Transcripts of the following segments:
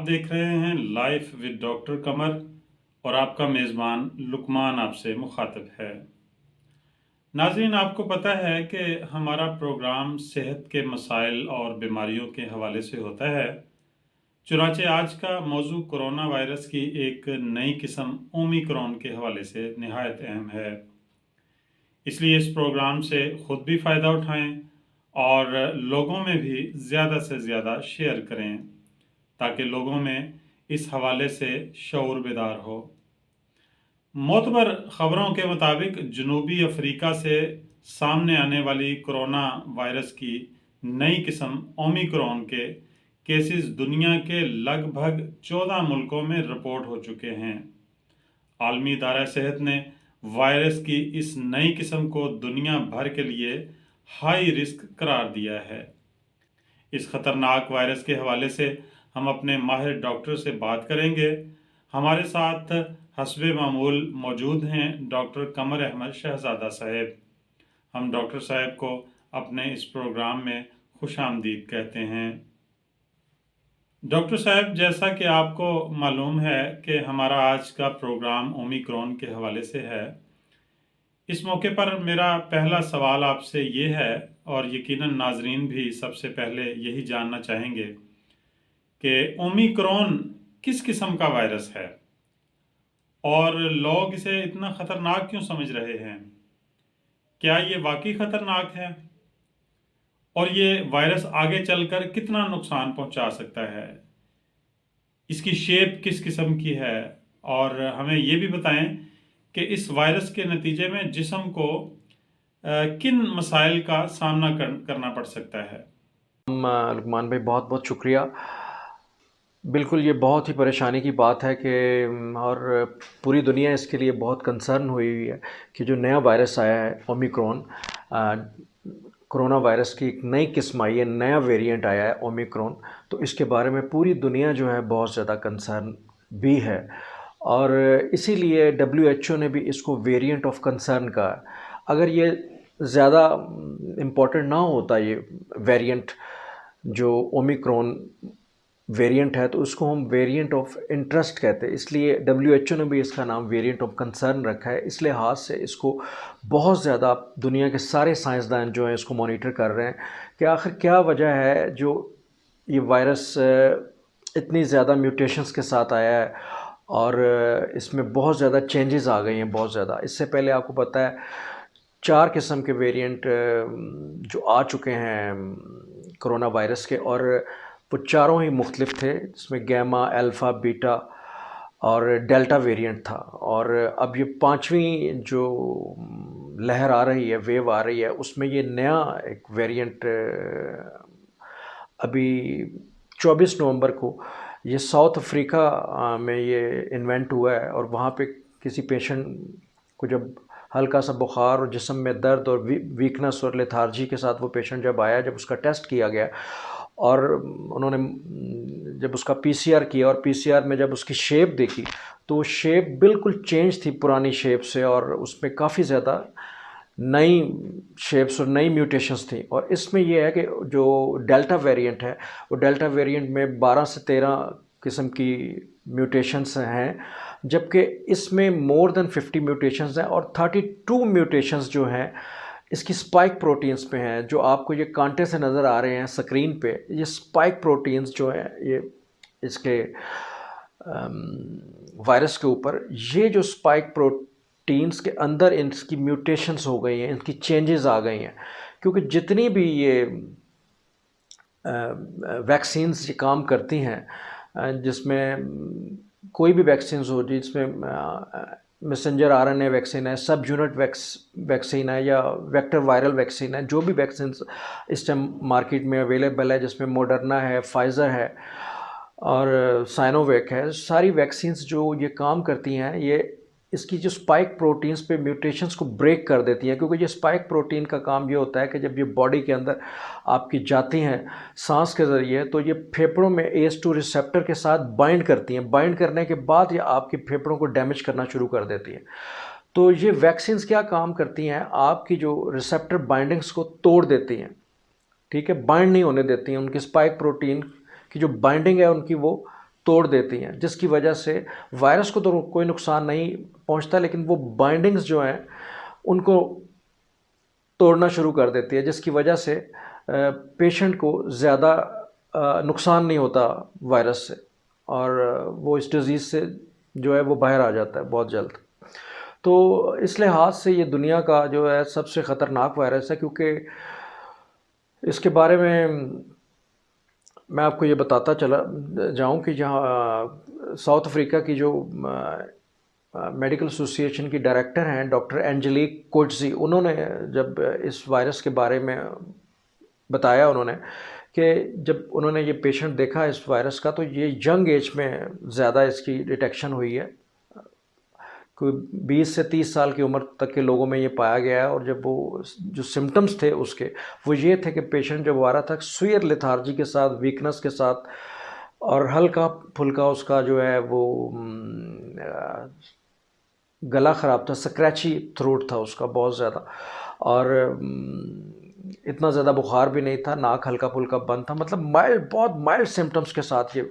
देख रहे हैं लाइफ विद डॉक्टर कमर और आपका मेज़बान लुकमान आपसे मुखातिब है। नाज़रीन, आपको पता है कि हमारा प्रोग्राम सेहत के मसाइल और बीमारियों के हवाले से होता है। चुनांचे आज का मौजू कोरोना वायरस की एक नई किस्म ओमिक्रॉन के हवाले से निहायत अहम है। इसलिए इस प्रोग्राम से ख़ुद भी फ़ायदा उठाएं और लोगों में भी ज़्यादा से ज़्यादा शेयर करें ताकि लोगों में इस हवाले से शऊर बेदार हो। मोतबर ख़बरों के मुताबिक जनूबी अफ्रीका से सामने आने वाली कोरोना वायरस की नई किस्म ओमिक्रॉन के केसेस दुनिया के लगभग 14 मुल्कों में रिपोर्ट हो चुके हैं। आलमी इदारा सेहत ने वायरस की इस नई किस्म को दुनिया भर के लिए हाई रिस्क करार दिया है। इस ख़तरनाक वायरस के हवाले से हम अपने माहिर डॉक्टर से बात करेंगे। हमारे साथ हस्बे मामूल मौजूद हैं डॉक्टर कमर अहमद शहजादा साहब। हम डॉक्टर साहब को अपने इस प्रोग्राम में खुशामदीद कहते हैं। डॉक्टर साहब, जैसा कि आपको मालूम है कि हमारा आज का प्रोग्राम ओमिक्रॉन के हवाले से है। इस मौके पर मेरा पहला सवाल आपसे ये है, और यकीनन नाजरीन भी सबसे पहले यही जानना चाहेंगे कि ओमिक्रॉन किस किस्म का वायरस है और लोग इसे इतना ख़तरनाक क्यों समझ रहे हैं। क्या ये वाकई ख़तरनाक है और ये वायरस आगे चलकर कितना नुकसान पहुंचा सकता है। इसकी शेप किस किस्म की है, और हमें ये भी बताएं कि इस वायरस के नतीजे में जिस्म को किन मसाइल का सामना करना पड़ सकता है। लुकमान भाई, बहुत बहुत शुक्रिया। बिल्कुल, ये बहुत ही परेशानी की बात है कि और पूरी दुनिया इसके लिए बहुत कंसर्न हुई हुई है कि जो नया वायरस आया है ओमिक्रॉन, कोरोना वायरस की एक नई किस्म आई है, नया वेरिएंट आया है ओमिक्रॉन। तो इसके बारे में पूरी दुनिया जो है बहुत ज़्यादा कंसर्न भी है, और इसीलिए WHO ने भी इसको वेरिएंट ऑफ कंसर्न कहा। अगर ये ज़्यादा इम्पोर्टेंट ना होता ये वेरिएंट जो ओमिक्रॉन वेरिएंट है, तो उसको हम वेरिएंट ऑफ इंटरेस्ट कहते हैं। इसलिए WHO ने भी इसका नाम वेरिएंट ऑफ कंसर्न रखा है। इस लिहाज से इसको बहुत ज़्यादा दुनिया के सारे साइंसदान जो हैं इसको मॉनिटर कर रहे हैं कि आखिर क्या वजह है जो ये वायरस इतनी ज़्यादा म्यूटेशंस के साथ आया है, और इसमें बहुत ज़्यादा चेंजेस आ गई हैं, बहुत ज़्यादा। इससे पहले आपको पता है 4 किस्म के वेरिएंट जो आ चुके हैं कोरोना वायरस के, और वो चारों ही मुख्तलिफ थे, जिसमें गैमा, अल्फ़ा, बीटा और डेल्टा वेरिएंट था। और अब ये 5वीं जो लहर आ रही है, वेव आ रही है, उसमें ये नया एक वेरिएंट अभी 24 नवंबर को ये साउथ अफ्रीका में ये इन्वेंट हुआ है। और वहाँ पे किसी पेशेंट को जब हल्का सा बुखार और जिस्म में दर्द और वीकनेस और लेथार्जी के साथ वो पेशेंट जब आया, जब उसका टेस्ट किया गया और उन्होंने जब उसका PCR किया, और PCR में जब उसकी शेप देखी, तो शेप बिल्कुल चेंज थी पुरानी शेप से, और उसमें काफ़ी ज़्यादा नई शेप्स और नई म्यूटेशंस थी। और इसमें यह है कि जो डेल्टा वेरिएंट है, वो डेल्टा वेरिएंट में 12 से 13 किस्म की म्यूटेशंस हैं, जबकि इसमें मोर देन 50 म्यूटेशंस हैं, और 32 म्यूटेशंस जो हैं इसकी स्पाइक प्रोटीन्स पे हैं, जो आपको ये कांटे से नज़र आ रहे हैं स्क्रीन पे। ये स्पाइक प्रोटीन्स जो हैं, ये इसके वायरस के ऊपर, ये जो स्पाइक प्रोटीन्स के अंदर इनकी म्यूटेशंस हो गई हैं, इनकी चेंजेस आ गई हैं। क्योंकि जितनी भी ये वैक्सीन्स ये काम करती हैं, जिसमें कोई भी वैक्सीन्स हो, जिसमें मैसेंजर RNA वैक्सीन है, सब यूनिट वैक्सीन है, या वेक्टर वायरल वैक्सीन है, जो भी वैक्सीन इस टाइम मार्केट में अवेलेबल है, जिसमें मॉडर्ना है, फाइज़र है और साइनोवैक है, सारी वैक्सीन्स जो ये काम करती हैं, ये इसकी जो स्पाइक प्रोटीन्स पे म्यूटेशंस को ब्रेक कर देती हैं। क्योंकि ये स्पाइक प्रोटीन का काम ये होता है कि जब ये बॉडी के अंदर आपकी जाती हैं सांस के ज़रिए, तो ये फेफड़ों में ACE2 रिसेप्टर के साथ बाइंड करती हैं। बाइंड करने के बाद ये आपके फेफड़ों को डैमेज करना शुरू कर देती है। तो ये वैक्सीन्स क्या काम करती हैं, आपकी जो रिसेप्टर बाइंडिंग्स को तोड़ देती हैं, ठीक है, बाइंड नहीं होने देती हैं। उनकी स्पाइक प्रोटीन की जो बाइंडिंग है उनकी वो तोड़ देती हैं, जिसकी वजह से वायरस को तो कोई नुकसान नहीं पहुंचता, लेकिन वो बाइंडिंग्स जो हैं उनको तोड़ना शुरू कर देती है, जिसकी वजह से पेशेंट को ज़्यादा नुकसान नहीं होता वायरस से, और वो इस डिज़ीज़ से जो है वो बाहर आ जाता है बहुत जल्द। तो इस लिहाज से ये दुनिया का जो है सबसे ख़तरनाक वायरस है, क्योंकि इसके बारे में मैं आपको ये बताता चला जाऊं कि जहाँ साउथ अफ्रीका की जो मेडिकल एसोसिएशन की डायरेक्टर हैं डॉक्टर एंजेलिक कोट्जी, उन्होंने जब इस वायरस के बारे में बताया, उन्होंने कि जब उन्होंने ये पेशेंट देखा इस वायरस का, तो ये यंग एज में ज़्यादा इसकी डिटेक्शन हुई है, कोई 20 से 30 साल की उम्र तक के लोगों में ये पाया गया है। और जब वो जो सिम्टम्स थे उसके, वो ये थे कि पेशेंट जब आ रहा था सुयर लेथार्जी के साथ, वीकनेस के साथ, और हल्का फुल्का उसका जो है वो गला ख़राब था, स्क्रैची थ्रोट था उसका बहुत ज़्यादा, और इतना ज़्यादा बुखार भी नहीं था, नाक हल्का फुल्का बंद था, मतलब माइल्ड, बहुत माइल्ड सिम्टम्स के साथ ये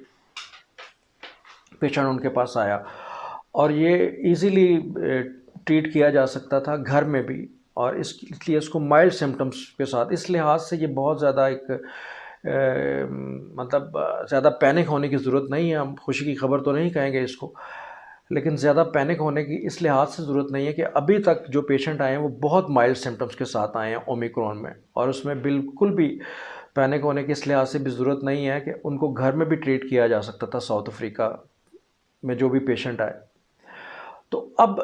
पेशेंट उनके पास आया। और ये इजीली ट्रीट किया जा सकता था घर में भी, और इसलिए इसको माइल्ड सिम्टम्स के साथ, इस लिहाज से ये बहुत ज़्यादा एक मतलब ज़्यादा पैनिक होने की ज़रूरत नहीं है। हम खुशी की खबर तो नहीं कहेंगे इसको, लेकिन ज़्यादा पैनिक होने की इस लिहाज से ज़रूरत नहीं है कि अभी तक जो पेशेंट आए हैं वो बहुत माइल्ड सिम्टम्स के साथ आए हैं ओमिक्रॉन में, और उसमें बिल्कुल भी पैनिक होने की इस लिहाज से भी ज़रूरत नहीं है कि उनको घर में भी ट्रीट किया जा सकता था साउथ अफ्रीका में जो भी पेशेंट आए। तो अब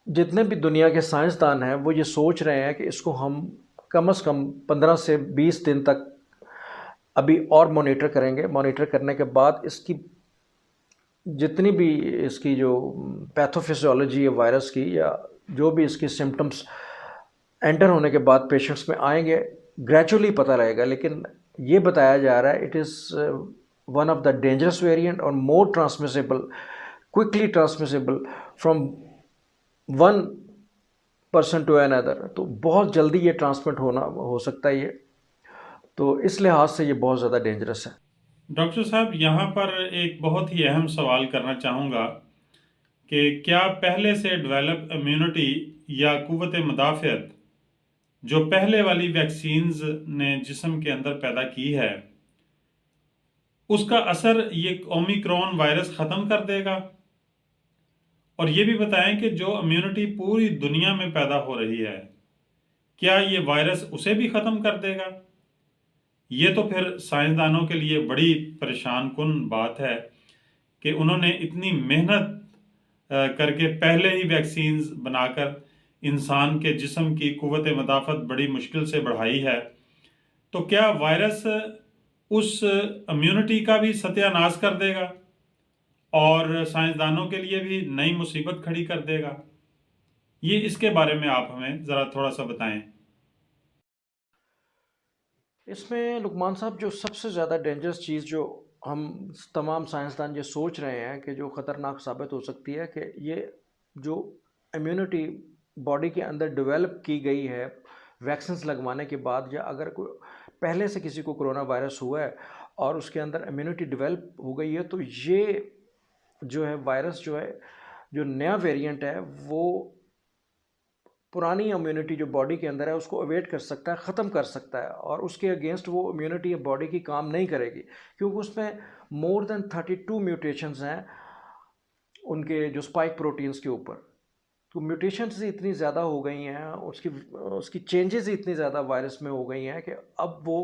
जितने भी दुनिया के साइंसदान हैं वो ये सोच रहे हैं कि इसको हम कम से कम 15 से 20 दिन तक अभी और मॉनिटर करेंगे। मॉनिटर करने के बाद इसकी जितनी भी इसकी जो पैथोफिजियोलॉजी है वायरस की, या जो भी इसकी सिम्टम्स एंटर होने के बाद पेशेंट्स में आएंगे, ग्रेजुअली पता रहेगा। लेकिन ये बताया जा रहा है it is one of the dangerous variant और more transmissible, quickly transmissible from one person to another, तो बहुत जल्दी ये ट्रांसमिट हो सकता है ये, तो इस लिहाज से ये बहुत ज़्यादा डेंजरस है। डॉक्टर साहब, यहाँ पर एक बहुत ही अहम सवाल करना चाहूँगा कि क्या पहले से डेवलप इम्यूनिटी या कुव्वत मुदाफ़ियत जो पहले वाली वैक्सीन्स ने जिस्म के अंदर पैदा की है, उसका असर ये ओमिक्रॉन वायरस ख़त्म कर देगा? और ये भी बताएं कि जो इम्यूनिटी पूरी दुनिया में पैदा हो रही है, क्या ये वायरस उसे भी ख़त्म कर देगा? ये तो फिर साइंसदानों के लिए बड़ी परेशान कुन बात है कि उन्होंने इतनी मेहनत करके पहले ही वैक्सीन्स बनाकर इंसान के जिस्म की कुव्वत मुदाफ़त बड़ी मुश्किल से बढ़ाई है, तो क्या वायरस उस इम्यूनिटी का भी सत्यानाश कर देगा और साइंसदानों के लिए भी नई मुसीबत खड़ी कर देगा? ये इसके बारे में आप हमें ज़रा थोड़ा सा बताएं। इसमें लुकमान साहब जो सबसे ज़्यादा डेंजरस चीज़ जो हम तमाम साइंसदान ये सोच रहे हैं कि जो ख़तरनाक साबित हो सकती है, कि ये जो इम्यूनिटी बॉडी के अंदर डेवलप की गई है वैक्सीन्स लगवाने के बाद, या अगर कोई पहले से किसी को कोरोना वायरस हुआ है और उसके अंदर इम्यूनिटी डेवलप हो गई है, तो ये जो है वायरस जो है, जो नया वेरिएंट है, वो पुरानी इम्यूनिटी जो बॉडी के अंदर है उसको अवेट कर सकता है, ख़त्म कर सकता है, और उसके अगेंस्ट वो इम्यूनिटी बॉडी की काम नहीं करेगी, क्योंकि उसमें मोर देन 32 म्यूटेशंस हैं उनके जो स्पाइक प्रोटीन्स के ऊपर। तो म्यूटेशंस ही इतनी ज़्यादा हो गई हैं, उसकी उसकी चेंजेस ही इतनी ज़्यादा वायरस में हो गई हैं कि अब वो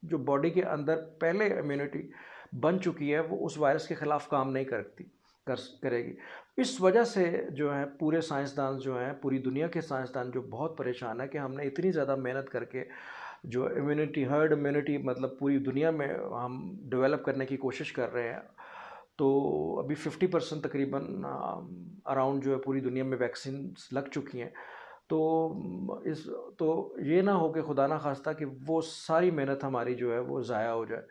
जो बॉडी के अंदर पहले इम्यूनिटी बन चुकी है वो उस वायरस के ख़िलाफ़ काम नहीं करेगी। इस वजह से जो है पूरे साइंसदान जो हैं, पूरी दुनिया के साइंसदान जो बहुत परेशान है कि हमने इतनी ज़्यादा मेहनत करके जो इम्यूनिटी, हर्ड इम्यूनिटी मतलब पूरी दुनिया में हम डेवलप करने की कोशिश कर रहे हैं, तो अभी 50% तकरीबन अराउंड जो है पूरी दुनिया में वैक्सीन लग चुकी हैं। तो इस तो ये ना हो कि खुदा ना खास्ता कि वो सारी मेहनत हमारी जो है वो ज़ाया हो जाए।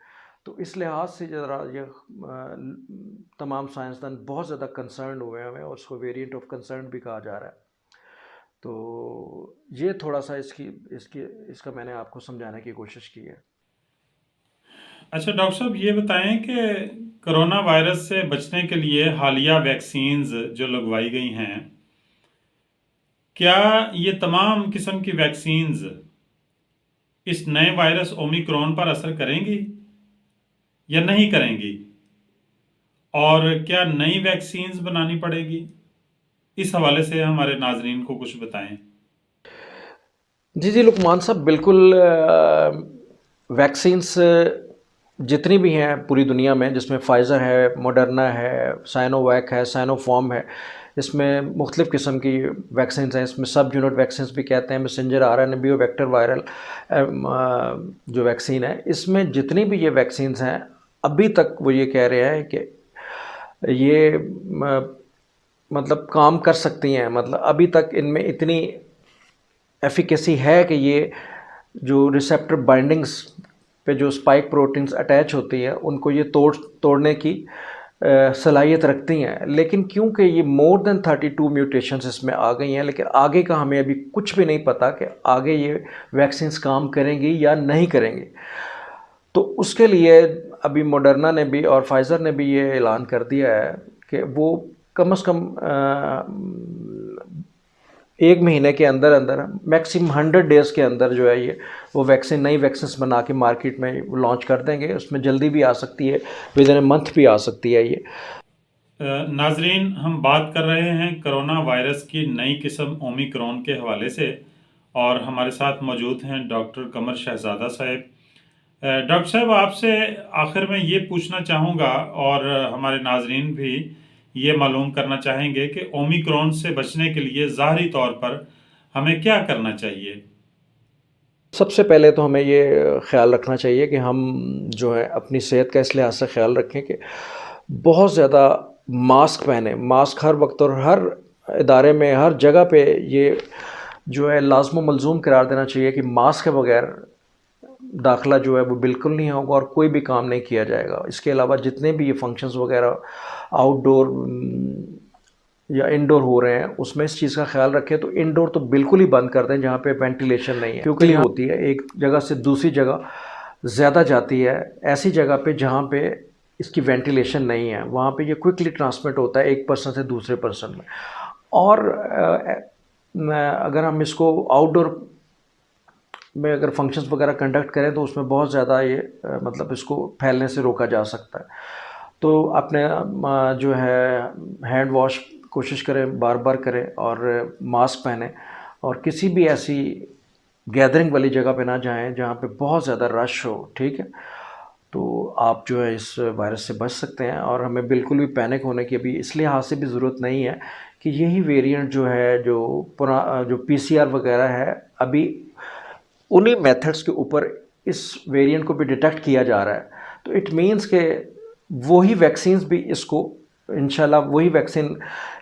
तो इस लिहाज से ज़रा ये तमाम साइंसदान बहुत ज़्यादा कंसर्न हुए हैं, और उसको वेरिएंट ऑफ कंसर्न भी कहा जा रहा है। तो ये थोड़ा सा इसकी इसकी इसका मैंने आपको समझाने की कोशिश की है। अच्छा डॉक्टर साहब, ये बताएं कि कोरोना वायरस से बचने के लिए हालिया वैक्सीन्स जो लगवाई गई हैं, क्या ये तमाम किस्म की वैक्सीन्स इस नए वायरस ओमिक्रॉन पर असर करेंगी या नहीं करेंगी? और क्या नई वैक्सीन्स बनानी पड़ेगी? इस हवाले से हमारे नाजरीन को कुछ बताएं। जी जी लुकमान साहब, बिल्कुल वैक्सीन्स जितनी भी हैं पूरी दुनिया में, जिसमें फ़ाइज़र है, मॉडर्ना है, साइनोवैक है, साइनोफॉर्म है, इसमें मुख्तलिफ़ किस्म की वैक्सीन्स हैं। इसमें सब यूनिट वैक्सीन्स भी कहते हैं, messenger RNA bio vector viral जो वैक्सीन है, इसमें जितनी भी ये वैक्सीन्स हैं, अभी तक वो ये कह रहे हैं कि ये मतलब काम कर सकती हैं। मतलब अभी तक इनमें इतनी एफिकेसी है कि ये जो रिसेप्टर बाइंडिंग्स पे जो स्पाइक प्रोटीन्स अटैच होती हैं, उनको ये तोड़ने की सलाहियत रखती हैं। लेकिन क्योंकि ये मोर देन 32 म्यूटेशंस इसमें आ गई हैं, लेकिन आगे का हमें अभी कुछ भी नहीं पता कि आगे ये वैक्सीन्स काम करेंगी या नहीं करेंगी। तो उसके लिए अभी मॉडर्ना ने भी और फाइज़र ने भी ये ऐलान कर दिया है कि वो कम से कम 1 महीने के अंदर अंदर, मैक्सिमम 100 डेज़ के अंदर जो है ये वो नई वैक्सीन्स बना के मार्केट में लॉन्च कर देंगे। उसमें जल्दी भी आ सकती है, विद इन ए मंथ भी आ सकती है ये। नाजरीन, हम बात कर रहे हैं कोरोना वायरस की नई किस्म ओमिक्रॉन के हवाले से, और हमारे साथ मौजूद हैं डॉक्टर कमर शहजादा साहब। डॉक्टर साहब, आपसे आखिर में ये पूछना चाहूँगा, और हमारे नाजरीन भी ये मालूम करना चाहेंगे कि ओमिक्रॉन से बचने के लिए ज़ाहरी तौर पर हमें क्या करना चाहिए? सबसे पहले तो हमें ये ख्याल रखना चाहिए कि हम जो है अपनी सेहत का इस लिहाज से ख्याल रखें कि बहुत ज़्यादा मास्क पहने। मास्क हर वक्त और हर इदारे में, हर जगह पे ये जो है लाज़िम व मलज़ूम करार देना चाहिए कि मास्क के बगैर दाखिला जो है वो बिल्कुल नहीं होगा और कोई भी काम नहीं किया जाएगा। इसके अलावा जितने भी ये फंक्शंस वगैरह आउटडोर या इंडोर हो रहे हैं, उसमें इस चीज़ का ख्याल रखें। तो इंडोर तो बिल्कुल ही बंद कर दें जहाँ पे वेंटिलेशन नहीं है, क्योंकि होती है एक जगह से दूसरी जगह ज़्यादा जाती है। ऐसी जगह पे जहाँ पे इसकी वेंटिलेशन नहीं है, वहाँ पे ये क्विकली ट्रांसमिट होता है एक पर्सन से दूसरे पर्सन में। और अगर हम इसको आउटडोर में अगर फंक्शंस वगैरह कंडक्ट करें तो उसमें बहुत ज़्यादा ये मतलब इसको फैलने से रोका जा सकता है। तो अपने जो है हैंड वॉश कोशिश करें, बार बार करें, और मास्क पहने, और किसी भी ऐसी गैदरिंग वाली जगह पे ना जाएं जहाँ पे बहुत ज़्यादा रश हो। ठीक है, तो आप जो है इस वायरस से बच सकते हैं। और हमें बिल्कुल भी पैनिक होने की अभी इस लिहाज से भी ज़रूरत नहीं है कि यही वेरिएंट जो है, जो पीसीआर वगैरह है, अभी उन्हीं मेथड्स के ऊपर इस वेरिएंट को भी डिटेक्ट किया जा रहा है। तो इट मीन्स के वही वैक्सीन्स भी इसको इंशाल्लाह वही वैक्सीन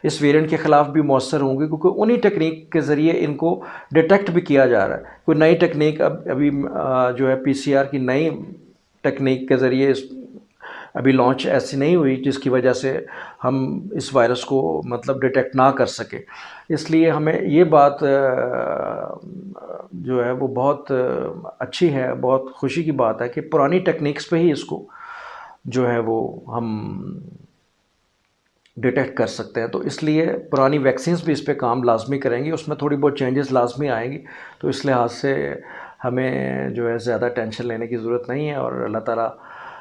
इस वेरिएंट के ख़िलाफ़ भी मौसर होंगे, क्योंकि उन्हीं टेक्निक के ज़रिए इनको डिटेक्ट भी किया जा रहा है। कोई नई टेक्निक अभी जो है पीसीआर की नई टेक्निक के ज़रिए अभी लॉन्च ऐसी नहीं हुई जिसकी वजह से हम इस वायरस को मतलब डिटेक्ट ना कर सके। इसलिए हमें ये बात जो है वो बहुत अच्छी है, बहुत खुशी की बात है कि पुरानी टेक्निक्स पे ही इसको जो है वो हम डिटेक्ट कर सकते हैं। तो इसलिए पुरानी वैक्सीन्स भी इस पे काम लाजमी करेंगी, उसमें थोड़ी बहुत चेंजेस लाजमी आएंगी। तो इस लिहाज से हमें जो है ज़्यादा टेंशन लेने की ज़रूरत नहीं है, और अल्लाह ताला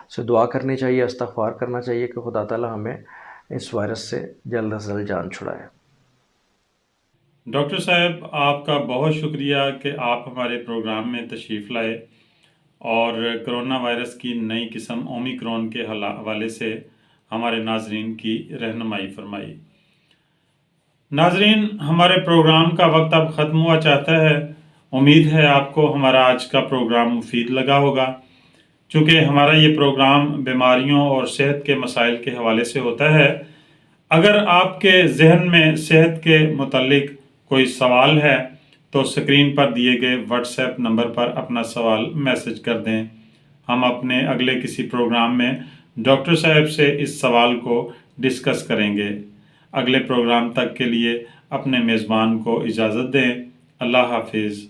से दुआ करनी चाहिए, इस्तग़फ़ार करना चाहिए कि खुदा ताला हमें इस वायरस से जल्द अज़ जल्द जान छुड़ाए। डॉक्टर साहब, आपका बहुत शुक्रिया कि आप हमारे प्रोग्राम में तशरीफ़ लाए और कोरोना वायरस की नई किस्म ओमिक्रॉन के हवाले से हमारे नाजरीन की रहनुमाई फरमाई। नाजरीन, हमारे प्रोग्राम का वक्त अब ख़त्म हुआ चाहता है। उम्मीद है आपको हमारा आज का प्रोग्राम मुफीद लगा होगा। चूँकि हमारा ये प्रोग्राम बीमारियों और सेहत के मसाइल के हवाले से होता है। अगर आपके जहन में सेहत के मुतालिक कोई सवाल है तो स्क्रीन पर दिए गए व्हाट्सएप नंबर पर अपना सवाल मैसेज कर दें। हम अपने अगले किसी प्रोग्राम में डॉक्टर साहब से इस सवाल को डिस्कस करेंगे। अगले प्रोग्राम तक के लिए अपने मेज़बान को इजाज़त दें। अल्लाह हाफिज़।